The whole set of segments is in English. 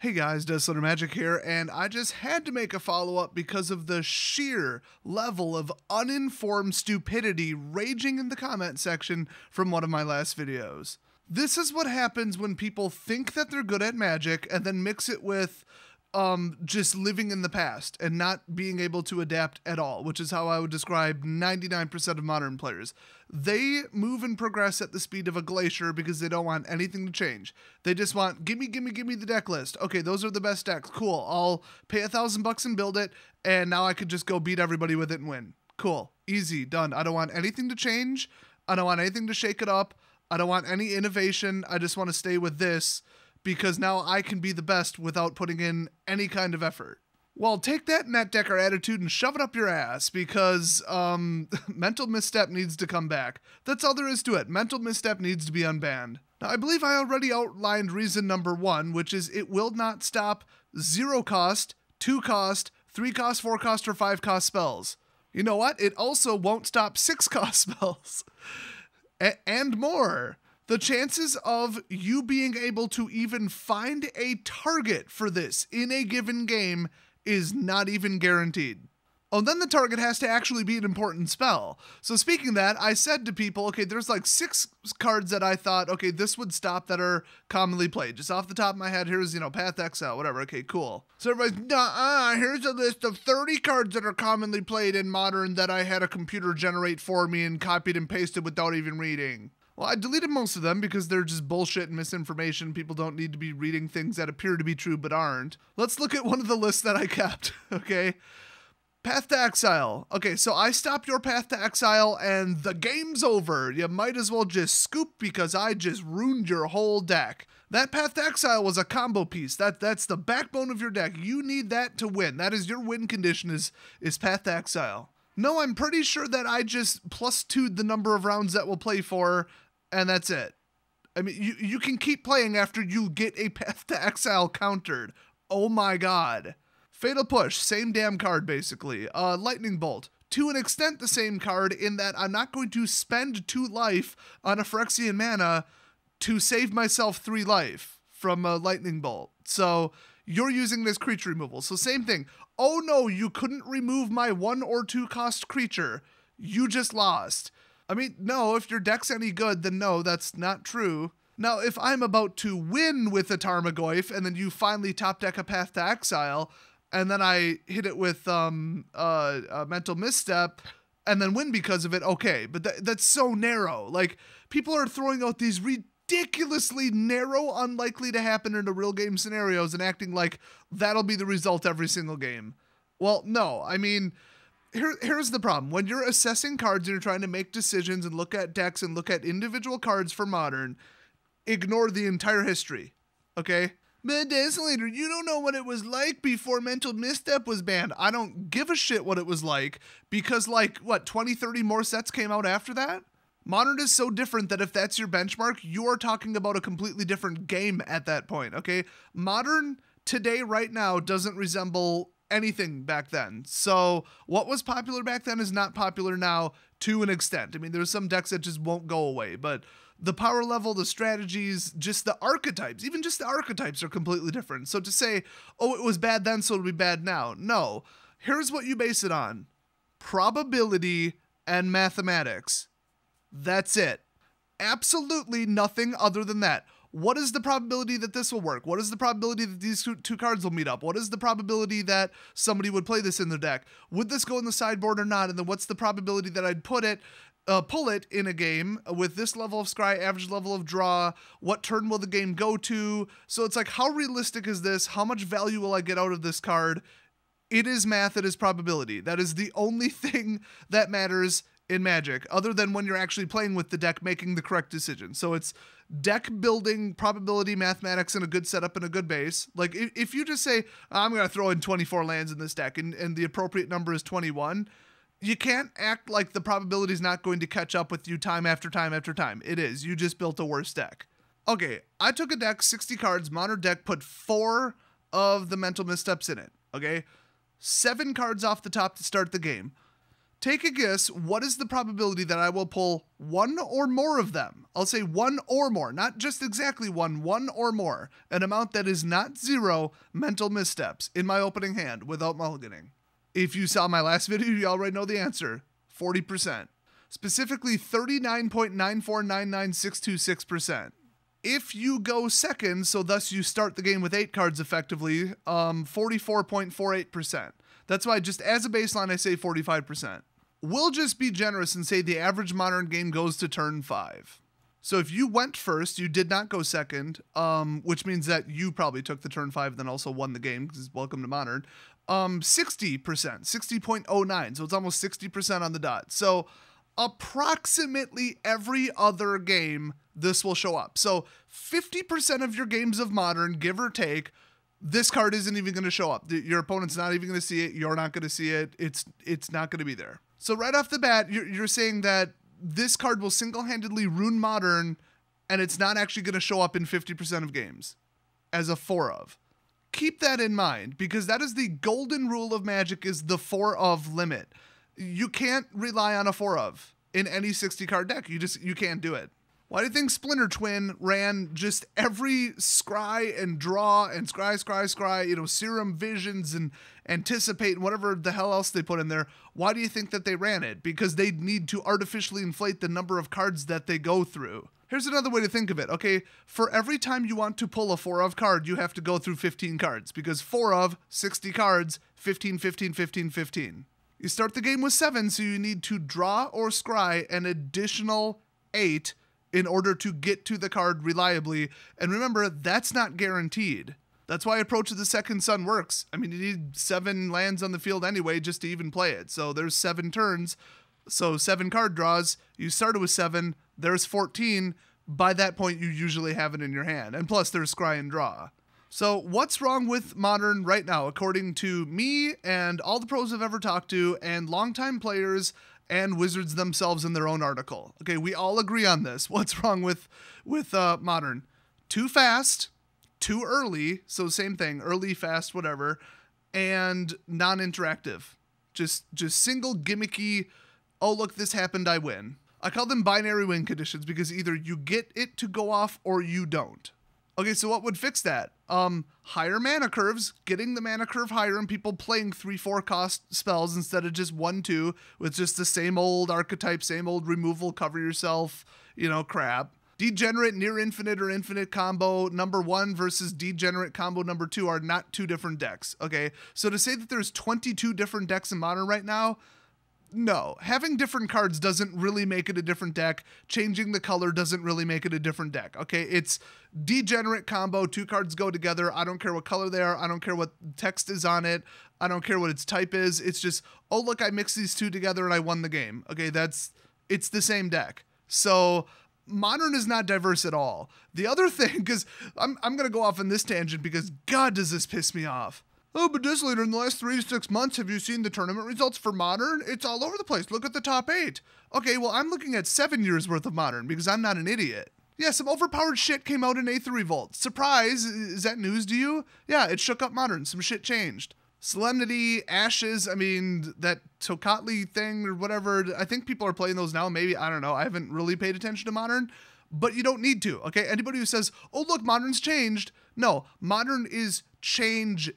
Hey guys, Desolator Magic here, and I just had to make a follow-up because of the sheer level of uninformed stupidity raging in the comment section from one of my last videos. This is what happens when people think that they're good at Magic and then mix it with just living in the past and not being able to adapt at all, which is how I would describe 99% of modern players. They move and progress at the speed of a glacier because they don't want anything to change. They just want, gimme the deck list. Okay, those are the best decks. Cool. I'll pay $1,000 and build it, and now I could just go beat everybody with it and win. Cool. Easy. Done. I don't want anything to change. I don't want anything to shake it up. I don't want any innovation. I just want to stay with this, because now I can be the best without putting in any kind of effort. Well, take that net decker attitude and shove it up your ass, because Mental Misstep needs to come back. That's all there is to it. Mental Misstep needs to be unbanned. Now, I believe I already outlined reason number 1, which is it will not stop 0 cost, 2 cost, 3 cost, 4 cost, or 5 cost spells. You know what? It also won't stop 6 cost spells. And more. The chances of you being able to even find a target for this in a given game is not even guaranteed. Oh, then the target has to actually be an important spell. So speaking of that, I said to people, okay, there's like 6 cards that I thought, okay, this would stop that are commonly played. Just off the top of my head, here's, Path to Exile, whatever. Okay, cool. So everybody's, here's a list of 30 cards that are commonly played in Modern that I had a computer generate for me and copied and pasted without even reading. Well, I deleted most of them because they're just bullshit and misinformation. People don't need to be reading things that appear to be true but aren't. Let's look at one of the lists that I kept, okay? Path to Exile. Okay, so I stopped your Path to Exile and the game's over. You might as well just scoop because I just ruined your whole deck. That Path to Exile was a combo piece. That's the backbone of your deck. You need that to win. That is your win condition is Path to Exile. No, I'm pretty sure that I just +2'd the number of rounds that we'll play for, and that's it. I mean, you can keep playing after you get a Path to Exile countered. Oh my god. Fatal Push, same damn card basically. Lightning Bolt, to an extent the same card in that I'm not going to spend 2 life on a Phyrexian mana to save myself 3 life from a Lightning Bolt. So you're using this creature removal. So same thing. Oh no, you couldn't remove my 1 or 2 cost creature. You just lost. I mean, no, if your deck's any good, then no, that's not true. Now, if I'm about to win with a Tarmogoyf, and then you finally top deck a Path to Exile, and then I hit it with Mental Misstep, and then win because of it, okay, but that's so narrow. Like, people are throwing out these ridiculously narrow, unlikely to happen in a real game scenarios and acting like that'll be the result every single game. Well, no, I mean, Here's the problem. When you're assessing cards and you're trying to make decisions and look at decks and look at individual cards for Modern, ignore the entire history, okay? But Desolator, you don't know what it was like before Mental Misstep was banned. I don't give a shit what it was like because, like, what, 20, 30 more sets came out after that? Modern is so different that if that's your benchmark, you are talking about a completely different game at that point, okay? Modern today, right now, doesn't resemble anything back then. So what was popular back then is not popular now to an extent. I mean, there's some decks that just won't go away, but the power level, the strategies, just the archetypes, even just the archetypes are completely different. So to say, oh, it was bad then, so it'll be bad now. No. Here's what you base it on. Probability and mathematics. That's it. Absolutely nothing other than that. What is the probability that this will work? What is the probability that these 2 cards will meet up? What is the probability that somebody would play this in their deck? Would this go in the sideboard or not? And then what's the probability that I'd pull it in a game with this level of scry, average level of draw? What turn will the game go to? So it's like, how realistic is this? How much value will I get out of this card? It is math, it is probability. That is the only thing that matters in Magic, other than when you're actually playing with the deck, making the correct decision. So it's deck building, probability, mathematics, and a good setup and a good base. Like, if you just say, I'm going to throw in 24 lands in this deck, and the appropriate number is 21, you can't act like the probability is not going to catch up with you time after time after time. It is. You just built a worse deck. Okay, I took a deck, 60 cards, Modern deck, put 4 of the Mental Missteps in it, okay? 7 cards off the top to start the game. Take a guess, what is the probability that I will pull one or more of them? I'll say one or more, not just exactly one or more. An amount that is not 0 mental missteps in my opening hand without mulliganing. If you saw my last video, you already know the answer. 40%. Specifically 39.9499626%. If you go second, so thus you start the game with 8 cards effectively, 44.48%. That's why just as a baseline, I say 45%. We'll just be generous and say the average Modern game goes to turn 5. So if you went first, you did not go second, which means that you probably took the turn 5, then also won the game, because welcome to Modern. 60%, 60.09, so it's almost 60% on the dot. So approximately every other game, this will show up. So 50% of your games of Modern, give or take, this card isn't even going to show up. Your opponent's not even going to see it. You're not going to see it. It's not going to be there. So right off the bat, you're saying that this card will single-handedly ruin Modern, and it's not actually going to show up in 50% of games as a 4 of. Keep that in mind, because that is the golden rule of Magic, is the 4 of limit. You can't rely on a 4 of in any 60-card deck. You can't do it. Why do you think Splinter Twin ran just every scry and draw and scry, serum visions and anticipate and whatever the hell else they put in there? Why do you think that they ran it? Because they need to artificially inflate the number of cards that they go through. Here's another way to think of it, okay? For every time you want to pull a 4 of card, you have to go through 15 cards, because 4 of 60 cards, 15, 15, 15, 15. You start the game with 7, so you need to draw or scry an additional 8 in order to get to the card reliably. And remember, that's not guaranteed. That's why Approach of the Second Sun works. I mean, you need 7 lands on the field anyway just to even play it. So there's 7 turns. So 7 card draws. You started with 7. There's 14. By that point, you usually have it in your hand. And plus, there's scry and draw. So what's wrong with Modern right now, according to me and all the pros I've ever talked to and longtime players and Wizards themselves in their own article? Okay, we all agree on this. What's wrong with Modern? Too fast, too early, so same thing, early, fast, whatever, and non-interactive. Just single gimmicky, oh look, this happened, I win. I call them binary win conditions because either you get it to go off or you don't. Okay, so what would fix that? Higher mana curves, getting the mana curve higher and people playing 3-4 cost spells instead of just 1-2 with just the same old archetype, same old removal, cover yourself, crap. Degenerate near infinite or infinite combo number 1 versus degenerate combo number 2 are not 2 different decks, okay? So to say that there's 22 different decks in Modern right now, no. Having different cards doesn't really make it a different deck. Changing the color doesn't really make it a different deck, okay? It's degenerate combo, 2 cards go together. I don't care what color they are. I don't care what text is on it. I don't care what its type is. It's just, oh, look, I mixed these 2 together and I won the game. Okay, it's the same deck. So Modern is not diverse at all. The other thing, because I'm going to go off on this tangent because God, does this piss me off. Oh, but Disleader, in the last 3 to 6 months, have you seen the tournament results for Modern? It's all over the place. Look at the top 8. Okay, well, I'm looking at 7 years worth of Modern because I'm not an idiot. Yeah, some overpowered shit came out in Aether Revolt. Surprise, is that news to you? Yeah, it shook up Modern. Some shit changed. Solemnity, Ashes, I mean, that Tocatli thing or whatever, I think people are playing those now. Maybe, I don't know. I haven't really paid attention to Modern, but you don't need to, okay? Anybody who says, oh, look, Modern's changed. No, Modern is changing.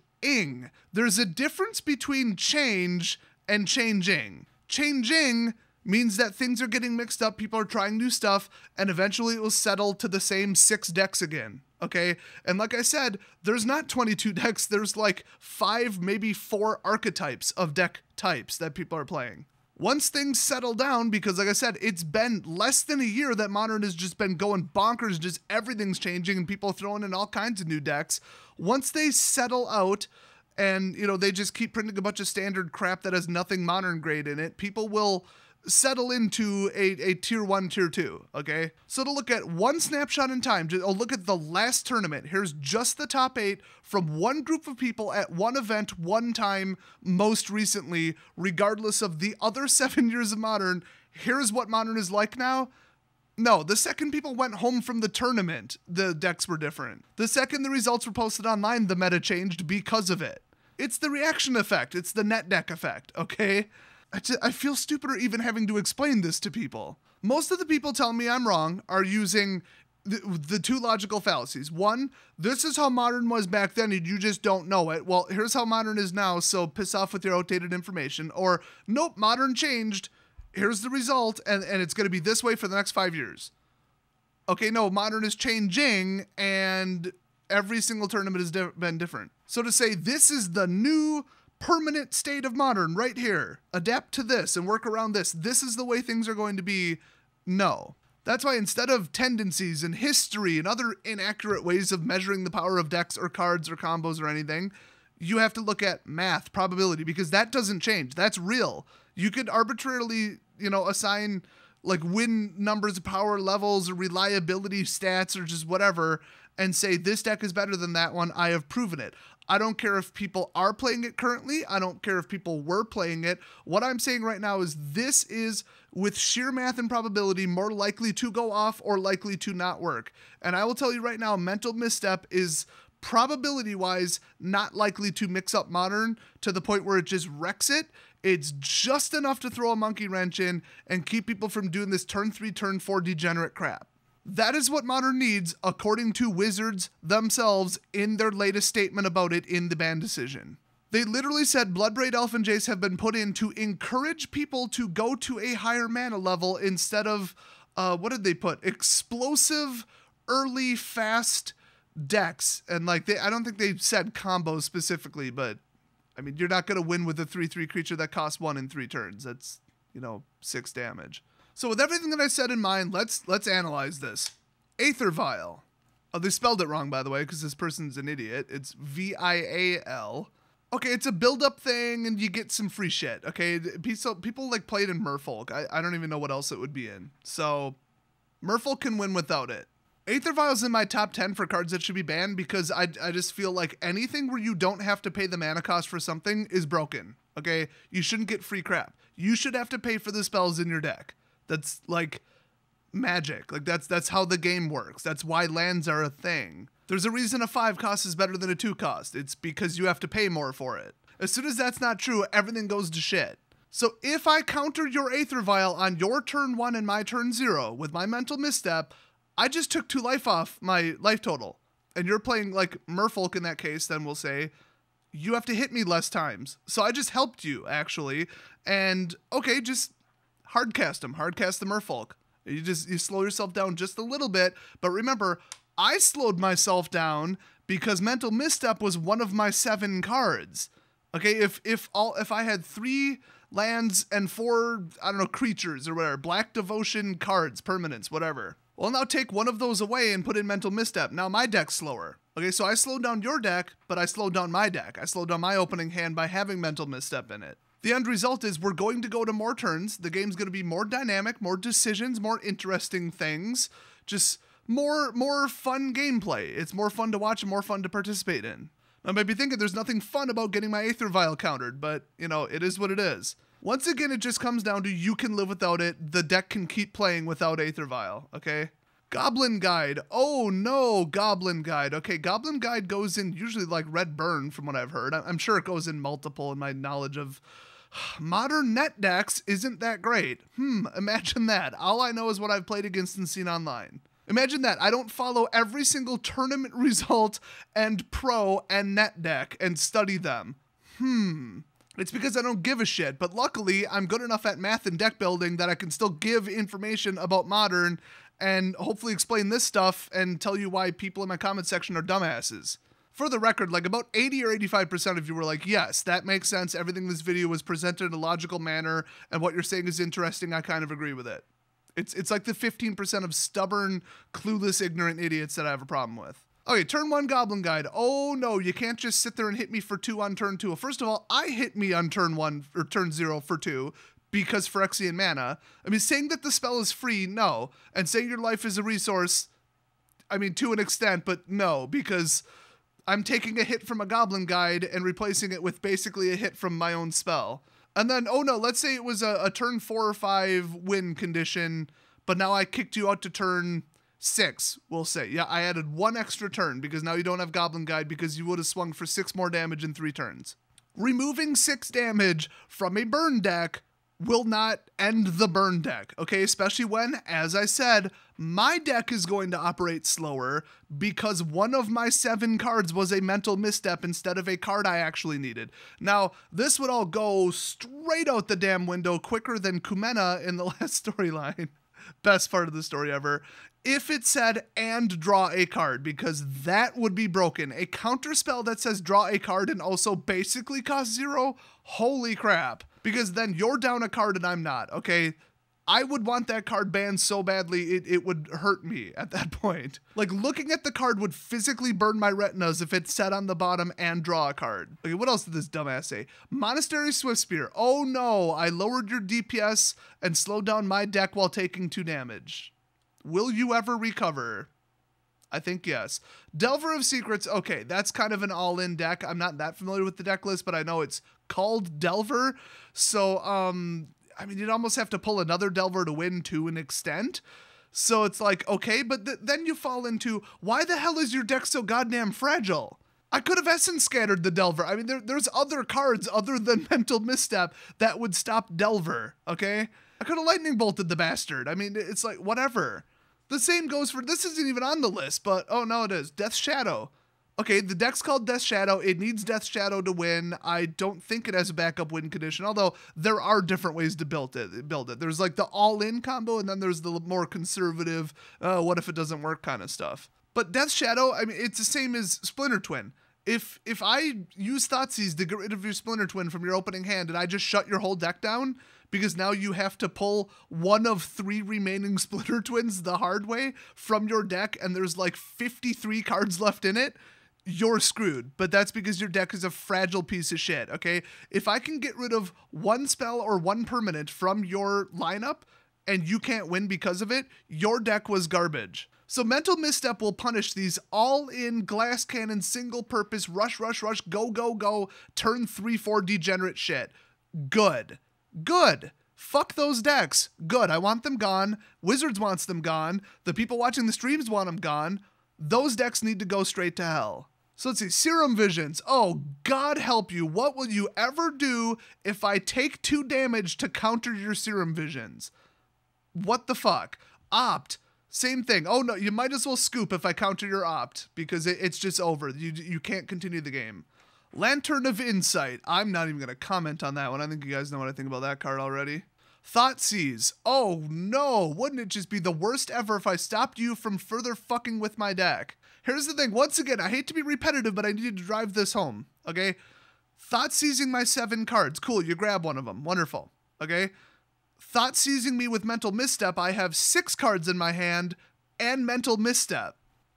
There's a difference between change and changing. Changing means that things are getting mixed up, people are trying new stuff, and eventually it will settle to the same 6 decks again, okay? And like I said, there's not 22 decks, there's like 5, maybe 4 archetypes of deck types that people are playing. Once things settle down, because like I said, it's been less than a year that Modern has just been going bonkers, just everything's changing and people throwing in all kinds of new decks. Once they settle out and, they just keep printing a bunch of standard crap that has nothing Modern grade in it, people will settle into a tier 1, tier 2, okay? So to look at one snapshot in time, look at the last tournament. Here's just the top 8 from one group of people at one event, one time, most recently, regardless of the other 7 years of Modern. Here's what Modern is like now. No, the second people went home from the tournament, the decks were different. The second the results were posted online, the meta changed because of it. It's the reaction effect. It's the net deck effect, okay? I feel stupider even having to explain this to people. Most of the people telling me I'm wrong are using the two logical fallacies. One, this is how Modern was back then and you just don't know it. Well, here's how Modern is now, so piss off with your outdated information. Or, nope, Modern changed. Here's the result, and it's going to be this way for the next 5 years. Okay, no, Modern is changing, and every single tournament has been different. So to say this is the new permanent state of Modern right here, adapt to this and work around this, this is the way things are going to be, no. That's why instead of tendencies and history and other inaccurate ways of measuring the power of decks or cards or combos or anything, you have to look at math, probability, because that doesn't change. That's real. You could arbitrarily, assign like win numbers, power levels, or reliability stats, or just whatever, and say this deck is better than that one. I have proven it. I don't care if people are playing it currently. I don't care if people were playing it. What I'm saying right now is this is, with sheer math and probability, more likely to go off or likely to not work. And I will tell you right now, Mental Misstep is probability-wise not likely to mix up Modern to the point where it just wrecks it. It's just enough to throw a monkey wrench in and keep people from doing this turn 3, turn 4 degenerate crap. That is what Modern needs, according to Wizards themselves in their latest statement about it in the ban decision. They literally said Bloodbraid, Elf, and Jace have been put in to encourage people to go to a higher mana level instead of, what did they put? Explosive, early, fast decks. And I don't think they said combos specifically, but I mean, you're not going to win with a 3/3 creature that costs 1 in 3 turns. That's, 6 damage. So with everything that I said in mind, let's analyze this. Aether Vial. Oh, they spelled it wrong, by the way, because this person's an idiot. It's VIAL. Okay, it's a build-up thing, and you get some free shit, okay? People play it in Merfolk. I don't even know what else it would be in. So, Merfolk can win without it. Aether Vial's in my top 10 for cards that should be banned because I just feel like anything where you don't have to pay the mana cost for something is broken, okay? You shouldn't get free crap. You should have to pay for the spells in your deck. That's magic. That's how the game works. That's why lands are a thing. There's a reason a 5 cost is better than a 2 cost. It's because you have to pay more for it. As soon as that's not true, everything goes to shit. So if I counter your Aether Vial on your turn 1 and my turn 0 with my Mental Misstep, I just took 2 life off my life total. And you're playing Merfolk in that case, then we'll say, you have to hit me less times. So I just helped you, actually. And, okay, just hardcast him. Hardcast the Merfolk. You slow yourself down just a little bit. But remember, I slowed myself down because Mental Misstep was one of my 7 cards. Okay, if I had 3 lands and 4, creatures or whatever, Black Devotion cards, permanents, whatever. Well, now take one of those away and put in Mental Misstep. Now my deck's slower. Okay, so I slowed down your deck, but I slowed down my deck. I slowed down my opening hand by having Mental Misstep in it. The end result is we're going to go to more turns. The game's going to be more dynamic, more decisions, more interesting things. Just more fun gameplay. It's more fun to watch and more fun to participate in. I might be thinking there's nothing fun about getting my Aether Vial countered, but, it is what it is. Once again, it just comes down to you can live without it. The deck can keep playing without Aether Vial, okay? Goblin Guide. Oh, no, Goblin Guide. Okay, Goblin Guide goes in usually Red Burn, from what I've heard. I'm sure it goes in multiple in my knowledge of Modern net decks isn't that great. Imagine that. All I know is what I've played against and seen online. Imagine that. I don't follow every single tournament result and pro and net deck and study them. It's because I don't give a shit, but luckily I'm good enough at math and deck building that I can still give information about Modern and hopefully explain this stuff and tell you why people in my comment section are dumbasses. For the record, about 80 or 85% of you were like, yes, that makes sense. Everything in this video was presented in a logical manner, and what you're saying is interesting. I kind of agree with it. It's like the 15% of stubborn, clueless, ignorant idiots that I have a problem with. Okay, turn 1 Goblin Guide. Oh no, you can't just sit there and hit me for 2 on turn 2. First of all, I hit me on turn 1 or turn 0 for 2 because Phyrexian mana. I mean, saying that the spell is free, no. And saying your life is a resource, I mean, to an extent, but no, because I'm taking a hit from a Goblin Guide and replacing it with basically a hit from my own spell. And then, oh no, let's say it was a turn 4 or 5 win condition, but now I kicked you out to turn 6, we'll say. Yeah, I added 1 extra turn because now you don't have Goblin Guide because you would have swung for 6 more damage in 3 turns. Removing 6 damage from a burn deck will not end the burn deck, okay? Especially when, as I said, my deck is going to operate slower because one of my 7 cards was a mental misstep instead of a card I actually needed. Now, this would all go straight out the damn window quicker than Kumena in the last storyline. Best part of the story ever. If it said, and draw a card, because that would be broken. A counter spell that says draw a card and also basically costs 0, holy crap. Because then you're down a card and I'm not, okay? I would want that card banned so badly it would hurt me at that point. Like, looking at the card would physically burn my retinas if it said on the bottom, and draw a card. Okay, what else did this dumbass say? Monastery Swift Spear. Oh no, I lowered your DPS and slowed down my deck while taking 2 damage. Will you ever recover? I think yes. Delver of Secrets. Okay, that's kind of an all-in deck. I'm not that familiar with the deck list, but I know it's called Delver. So, I mean, you'd almost have to pull another Delver to win to an extent. So it's like, okay, but then you fall into, why the hell is your deck so goddamn fragile? I could have Essence Scattered the Delver. I mean, there's other cards other than Mental Misstep that would stop Delver, okay? I could have Lightning Bolted the bastard. I mean, it's like, whatever. The same goes for, this isn't even on the list, but, oh no, it is. Death Shadow. Okay, the deck's called Death Shadow. It needs Death Shadow to win. I don't think it has a backup win condition, although there are different ways to build it. There's like the all-in combo, and then there's the more conservative, what if it doesn't work kind of stuff. But Death Shadow, I mean, it's the same as Splinter Twin. If I use Thoughtseize to get rid of your Splinter Twin from your opening hand, and I just shut your whole deck down, because now you have to pull one of 3 remaining Splinter Twins the hard way from your deck, and there's like 53 cards left in it, you're screwed. But that's because your deck is a fragile piece of shit, okay? If I can get rid of 1 spell or 1 permanent from your lineup, and you can't win because of it, your deck was garbage. So Mental Misstep will punish these all-in glass cannon, single-purpose, rush, go, turn 3-4 degenerate shit. Good. Good. Fuck those decks. Good. I want them gone. Wizards wants them gone. The people watching the streams want them gone. Those decks need to go straight to hell. So let's see. Serum Visions. Oh, God help you. What will you ever do if I take 2 damage to counter your Serum Visions? What the fuck? Opt. Same thing. Oh no, you might as well scoop if I counter your opt, because it's just over. You can't continue the game. Lantern of Insight. I'm not even going to comment on that one. I think you guys know what I think about that card already. Thoughtseize. Oh no, wouldn't it just be the worst ever if I stopped you from further fucking with my deck? Here's the thing. Once again, I hate to be repetitive, but I need to drive this home, okay? Thoughtseizing my 7 cards. Cool, you grab one of them. Wonderful, okay? Thoughtseizing me with Mental Misstep, I have 6 cards in my hand and Mental Misstep.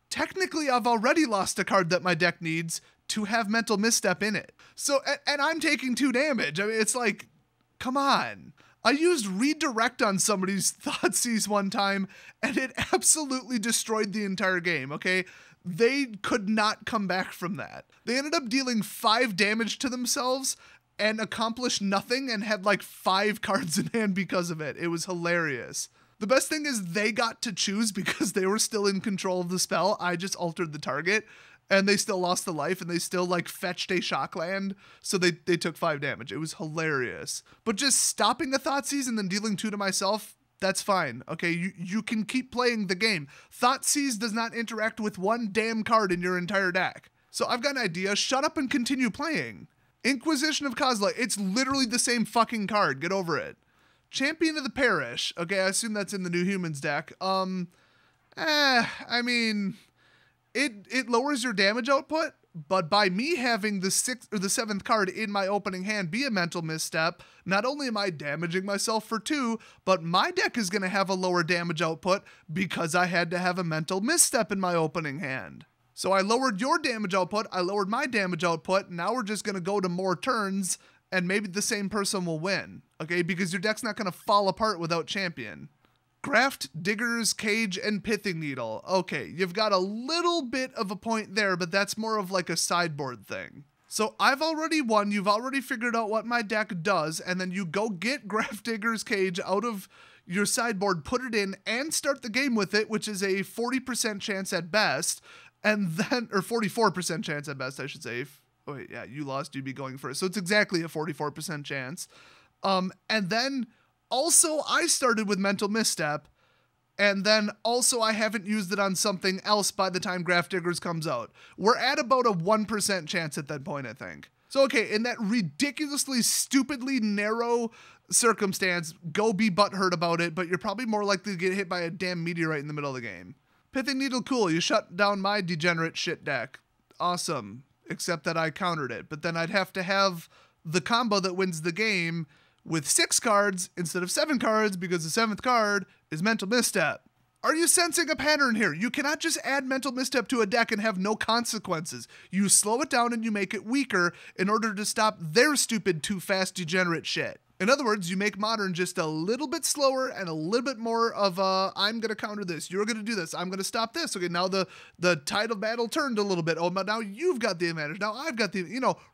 Technically, I've already lost a card that my deck needs to have Mental Misstep in it. So, and I'm taking 2 damage. I mean, it's like, come on. I used Redirect on somebody's Thoughtseize one time, and it absolutely destroyed the entire game, okay? They could not come back from that. They ended up dealing 5 damage to themselves and accomplished nothing and had like 5 cards in hand because of it. It was hilarious. The best thing is they got to choose because they were still in control of the spell. I just altered the target and they still lost the life and they still like fetched a Shockland. So they took 5 damage. It was hilarious. But just stopping a Thoughtseize and then dealing 2 to myself, that's fine. Okay, you can keep playing the game. Thoughtseize does not interact with 1 damn card in your entire deck. So I've got an idea. Shut up and continue playing. Inquisition of Kozla, it's literally the same fucking card. Get over it. Champion of the Parish. Okay, I assume that's in the New Humans deck. I mean, it lowers your damage output, but by me having the 6th or the 7th card in my opening hand be a Mental Misstep, not only am I damaging myself for 2, but my deck is going to have a lower damage output because I had to have a Mental Misstep in my opening hand. So I lowered your damage output, I lowered my damage output, now we're just going to go to more turns, and maybe the same person will win, okay? Because your deck's not going to fall apart without Champion. Graft, Digger's Cage, and Pithing Needle. Okay, you've got a little bit of a point there, but that's more of like a sideboard thing. So I've already won, you've already figured out what my deck does, and then you go get Graft, Digger's Cage out of your sideboard, put it in, and start the game with it, which is a 40% chance at best. And then, or 44% chance at best, I should say. Oh, wait, yeah, you lost, you'd be going first. So it's exactly a 44% chance. And then also I started with Mental Misstep, and then also I haven't used it on something else by the time Grafdiggers comes out. We're at about a 1% chance at that point, I think. So, okay, in that ridiculously, stupidly narrow circumstance, go be butthurt about it, but you're probably more likely to get hit by a damn meteorite in the middle of the game. Pithing Needle, cool, you shut down my degenerate shit deck. Awesome, except that I countered it, but then I'd have to have the combo that wins the game with 6 cards instead of 7 cards because the 7th card is Mental Misstep. Are you sensing a pattern here? You cannot just add Mental Misstep to a deck and have no consequences. You slow it down and you make it weaker in order to stop their stupid too fast degenerate shit. In other words, you make Modern just a little bit slower and a little bit more of a, I'm going to counter this, you're going to do this, I'm going to stop this. Okay, now the tide of battle turned a little bit. Oh, but now you've got the advantage. Now I've got the,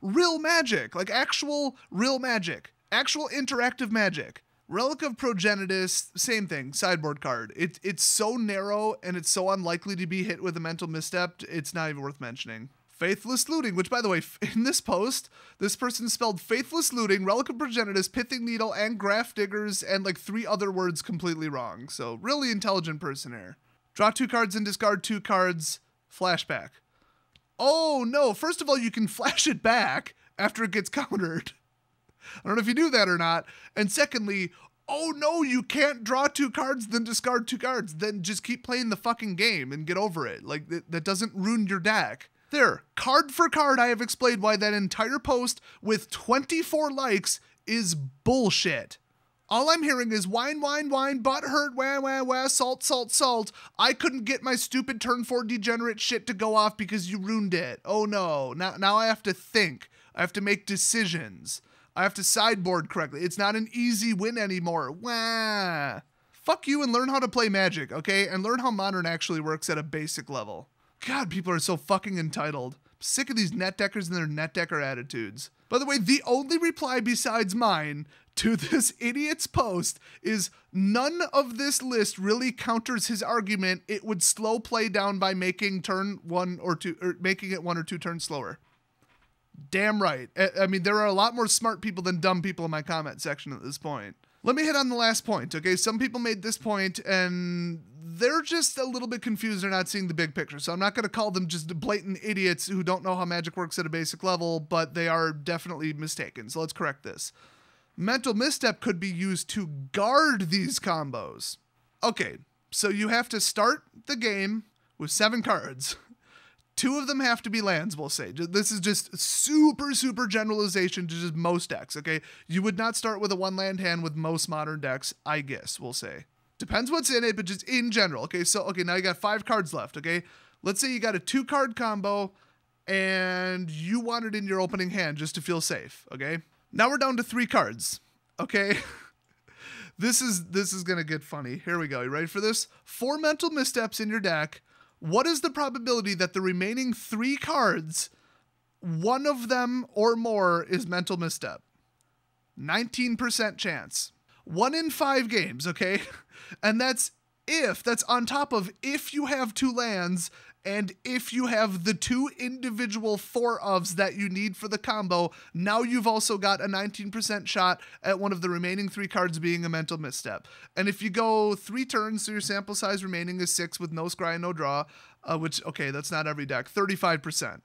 real magic, like actual real magic, actual interactive magic. Relic of Progenitus, same thing, sideboard card. It's so narrow and it's so unlikely to be hit with a Mental Misstep, it's not even worth mentioning. Faithless Looting, which by the way, in this post, this person spelled Faithless Looting, Relic of Progenitus, Pithing Needle, and Grafdiggers, and like 3 other words completely wrong. So really intelligent person here. Draw 2 cards and discard 2 cards, flashback. Oh no, first of all, you can flash it back after it gets countered. I don't know if you knew that or not. And secondly, oh no, you can't draw 2 cards, then discard 2 cards. Then just keep playing the fucking game and get over it. Like, that doesn't ruin your deck. There, card for card, I have explained why that entire post with 24 likes is bullshit. All I'm hearing is whine, whine, whine, butt hurt, wah, wah, wah, salt, salt, salt. I couldn't get my stupid turn 4 degenerate shit to go off because you ruined it. Oh no, now I have to think. I have to make decisions. I have to sideboard correctly. It's not an easy win anymore. Wah. Fuck you and learn how to play Magic, okay? And learn how Modern actually works at a basic level. God, people are so fucking entitled. I'm sick of these net deckers and their net decker attitudes. By the way, the only reply besides mine to this idiot's post is none of this list really counters his argument. It would slow play down by making turn 1 or 2, or making it 1 or 2 turns slower. Damn right. I mean, there are a lot more smart people than dumb people in my comment section at this point. Let me hit on the last point, okay? Some people made this point and they're just a little bit confused. They're not seeing the big picture. So I'm not going to call them just blatant idiots who don't know how Magic works at a basic level, but they are definitely mistaken. So let's correct this. Mental Misstep could be used to guard these combos. Okay, so you have to start the game with 7 cards. 2 of them have to be lands, we'll say. This is just super, super generalization to just most decks, okay? You would not start with a 1-land hand with most Modern decks, I guess, we'll say. Depends what's in it, but just in general, okay? So, okay, now you got 5 cards left, okay? Let's say you got a 2-card combo and you want it in your opening hand just to feel safe, okay? Now we're down to 3 cards, okay? This is gonna get funny. Here we go. You ready for this? 4 Mental Missteps in your deck. What is the probability that the remaining 3 cards, one of them or more is Mental Misstep? 19% chance. 1 in 5 games, okay? And that's on top of if you have 2 lands and if you have the 2 individual 4-ofs that you need for the combo. Now you've also got a 19% shot at one of the remaining 3 cards being a Mental Misstep. And if you go 3 turns, so your sample size remaining is 6 with no scry and no draw, which, okay, that's not every deck, 35%.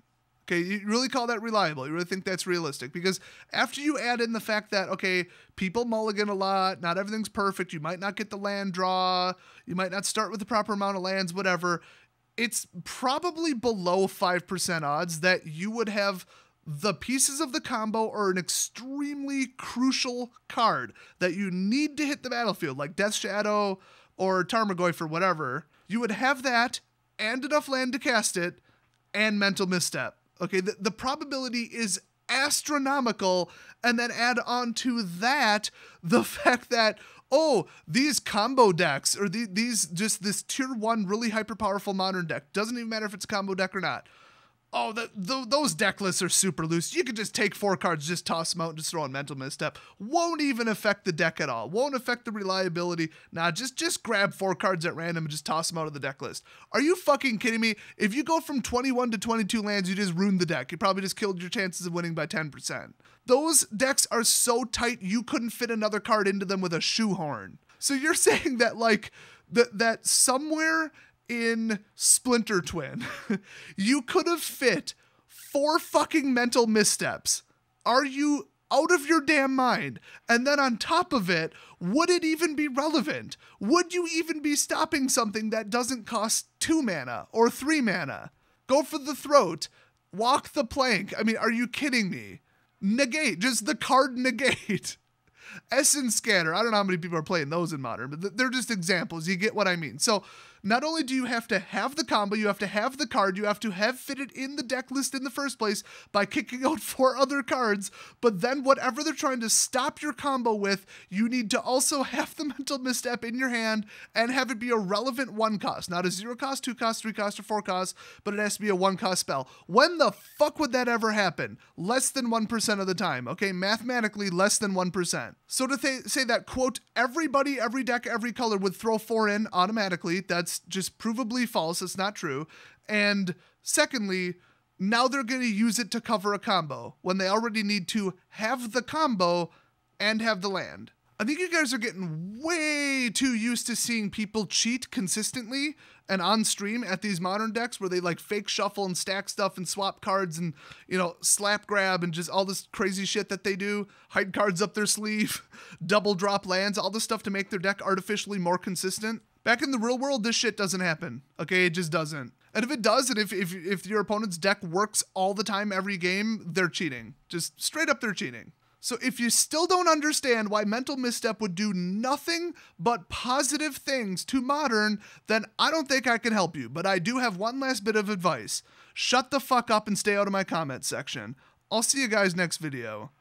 Okay, you really call that reliable? You really think that's realistic? Because after you add in the fact that, okay, people mulligan a lot, not everything's perfect, you might not get the land draw, you might not start with the proper amount of lands, whatever, it's probably below 5% odds that you would have the pieces of the combo or an extremely crucial card that you need to hit the battlefield, like Death Shadow or Tarmogoyf or whatever. You would have that and enough land to cast it and Mental Misstep. Okay, the probability is astronomical, and then add on to that the fact that, oh, these combo decks, or this tier 1 really hyper powerful Modern deck, doesn't even matter if it's a combo deck or not. oh, those deck lists are super loose. You could just take 4 cards, just toss them out, and just throw in Mental Misstep. Won't even affect the deck at all. Won't affect the reliability. Nah, just grab 4 cards at random and just toss them out of the deck list. Are you fucking kidding me? If you go from 21 to 22 lands, you just ruined the deck. You probably just killed your chances of winning by 10%. Those decks are so tight, you couldn't fit another card into them with a shoehorn. So you're saying that, like, that somewhere in Splinter Twin, you could have fit 4 fucking Mental Missteps. Are you out of your damn mind? And then on top of it, would it even be relevant? Would you even be stopping something that doesn't cost 2 mana or 3 mana? Go for the throat. Walk the plank. I mean, are you kidding me? Negate. Just the card negate. Essence Scanner. I don't know how many people are playing those in Modern, but they're just examples. You get what I mean. So not only do you have to have the combo, you have to have the card, you have to have fitted in the deck list in the first place by kicking out 4 other cards, but then whatever they're trying to stop your combo with, you need to also have the Mental Misstep in your hand and have it be a relevant 1 cost. Not a 0 cost, 2 cost, 3 cost, or 4 cost, but it has to be a 1 cost spell. When the fuck would that ever happen? Less than 1% of the time, okay? Mathematically, less than 1%. So to say that, quote, everybody, every deck, every color would throw 4 in automatically, that's just provably false. It's not true. And secondly, now they're going to use it to cover a combo when they already need to have the combo and have the land. I think you guys are getting way too used to seeing people cheat consistently and on stream at these Modern decks where they like fake shuffle and stack stuff and swap cards and, you know, slap grab and just all this crazy shit that they do, hide cards up their sleeve, double drop lands, all this stuff to make their deck artificially more consistent. Back in the real world, this shit doesn't happen. Okay, it just doesn't. And if it does, and if your opponent's deck works all the time every game, they're cheating. Just straight up, they're cheating. So if you still don't understand why Mental Misstep would do nothing but positive things to Modern, then I don't think I can help you. But I do have one last bit of advice. Shut the fuck up and stay out of my comment section. I'll see you guys next video.